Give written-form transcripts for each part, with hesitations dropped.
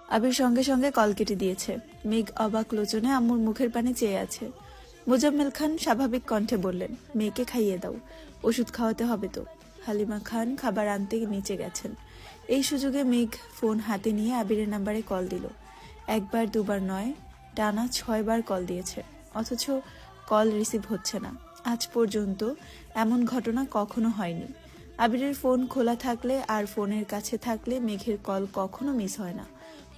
আবির সঙ্গে সঙ্গে কল কেটে দিয়েছে। মেঘ অবাক লোচনে আম্মুর মুখের পানে চেয়ে আছে। মোজাম্মেল খান স্বাভাবিক কণ্ঠে বললেন, মেয়েকে খাইয়ে দাও, ওষুধ খাওয়াতে হবে তো। হালিমা খান খাবার আনতে নিচে গেছেন। এই সুযোগে মেঘ ফোন হাতে নিয়ে আবিরের নাম্বারে কল দিল। একবার দুবার নয়, টানা 6 বার কল দিয়েছে, অথচ কল রিসিভ হচ্ছে না। আজ পর্যন্ত এমন ঘটনা কখনো হয়নি। আবিরের ফোন খোলা থাকলে আর ফোনের কাছে থাকলে মেঘের কল কখনো মিস হয় না,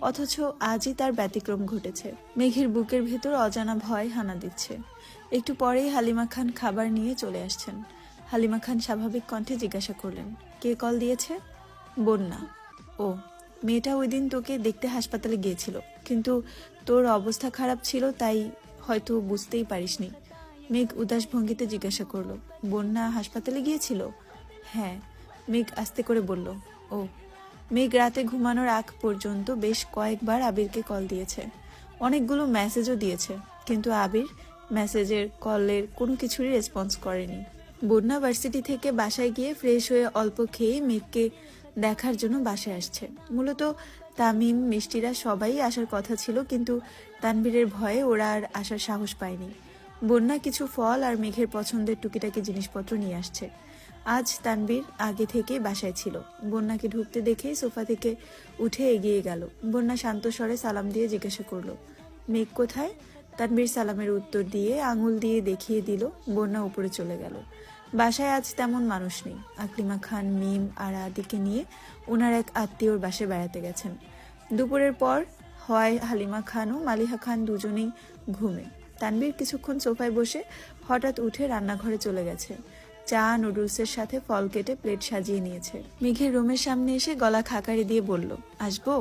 অথচ আজই তার ব্যতিক্রম ঘটেছে। মেঘের বুকের ভেতর অজানা ভয় হানা দিচ্ছে। একটু পরেই হালিমা খান খাবার নিয়ে চলে আসছেন। হালিমা খান স্বাভাবিক কণ্ঠে জিজ্ঞাসা করলেন, কে কল দিয়েছে? বন্যা। ও, মেয়েটা ওই দিন তোকে দেখতে হাসপাতালে গিয়েছিল, কিন্তু তোর অবস্থা খারাপ ছিল তাই হয়তো বুঝতেই পারিসনি। মেঘ উদাস ভঙ্গিতে জিজ্ঞাসা করলো, বন্যা হাসপাতালে গিয়েছিল? হ্যাঁ, মেঘ আস্তে করে বলল। ও। মেঘ রাতে ঘুমানোর আগ পর্যন্ত বেশ কয়েকবার আবিরকে কল দিয়েছে, অনেকগুলো মেসেজও দিয়েছে, কিন্তু আবির মেসেজের কলের কোনো কিছুরই রেসপন্স করেনি। বন্যা ভার্সিটি থেকে বাসায় গিয়ে ফ্রেশ হয়ে অল্প খেয়ে মেঘকে দেখার জন্য বাসায় আসছে। মূলত তামিম মিষ্টিরা সবাই আসার কথা ছিল, কিন্তু তানবীরের ভয়ে ওরা আর আসার সাহস পায়নি। বন্যা কিছু ফল আর মেঘের পছন্দের টুকিটাকি জিনিসপত্র নিয়ে আসছে। আজ তানবীর আগে থেকে বাসায় ছিল। বন্যাকে ঢুকতে দেখেই সোফা থেকে উঠে এগিয়ে গেল। বন্যা শান্ত স্বরে সালাম দিয়ে জিজ্ঞাসা করলো, মেঘ কোথায়? তানবীর সালামের উত্তর দিয়ে আঙুল দিয়ে দেখিয়ে দিল। বন্যা উপরে চলে গেল। বাসায় আজ তেমন মানুষ নেই। আকলিমা খান, মিম আর আদিকে নিয়ে ওনার এক আত্মীয়র বাসায় বেড়াতে গেছেন। দুপুরের পর হয় হালিমা খান ও মালিহা খান দুজনেই ঘুমে। তানবীর কিছুক্ষণ সোফায় বসে হঠাৎ উঠে রান্নাঘরে চলে গেছে। চা নুডলসের সাথে ফল কেটে প্লেট সাজিয়ে নিয়েছে। মেঘের রুমের সামনে এসে গলা খাকারি দিয়ে বলল, আসবো?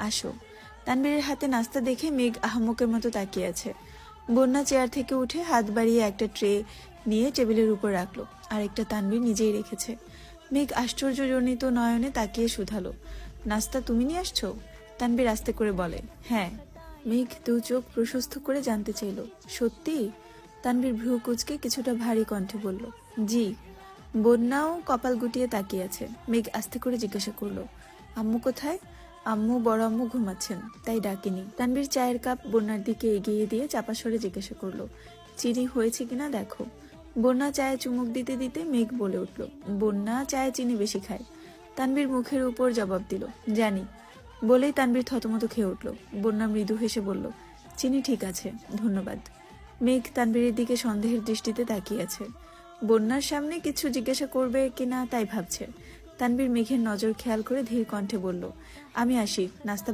আসো। তানবীরের হাতে নাস্তা দেখে মেঘ আহাম্মকের মতো তাকিয়ে আছে। বন্যা চেয়ার থেকে উঠে হাত বাড়িয়ে একটা ট্রে নিয়ে টেবিলের উপর রাখলো, আরেকটা তানবীর নিজেই রেখেছে। মেঘ আশ্চর্যজনিত নয়নে তাকিয়ে শুধালো, নাস্তা তুমি নিয়ে আসছো? তানবীর আস্তে করে বলে, হ্যাঁ। মেঘ দু চোখ প্রশস্ত করে জানতে চাইল, সত্যি? তানবীর ভ্রু কুচকে কিছুটা ভারী কণ্ঠে বলল, জি। বন্যাও কপাল গুটিয়ে তাকিয়ে আছে। মেঘ আস্তে করে জিজ্ঞাসা করলো, আম্মু কোথায়? আম্মু বড় আম্মু ঘুমাচ্ছেন, তাই ডাকিনি। তানবীর চায়ের কাপ বন্যার দিকে এগিয়ে দিয়ে চাপা স্বরে জিজ্ঞাসা করলো, চিনি হয়েছে কিনা দেখো। বন্যা চায়ে চুমুক দিতে দিতে মেঘ বলে উঠল, বন্যা চায়ে চিনি বেশি খায়। তানবীর মুখের উপর জবাব দিল, জানি। বলেই তানবীর থতমত খেয়ে উঠল। বন্যা মৃদু হেসে বলল, চিনি ঠিক আছে, ধন্যবাদ। মেঘ তানবীরের দিকে সন্দেহের দৃষ্টিতে তাকিয়ে আছে। বন্যার সামনে কিছু জিজ্ঞাসা করবে কিনা তাই ভাবছে। তানবীর মেঘের নজর খেয়াল করে ধীর কণ্ঠে বলল, আমি আসি, নাস্তা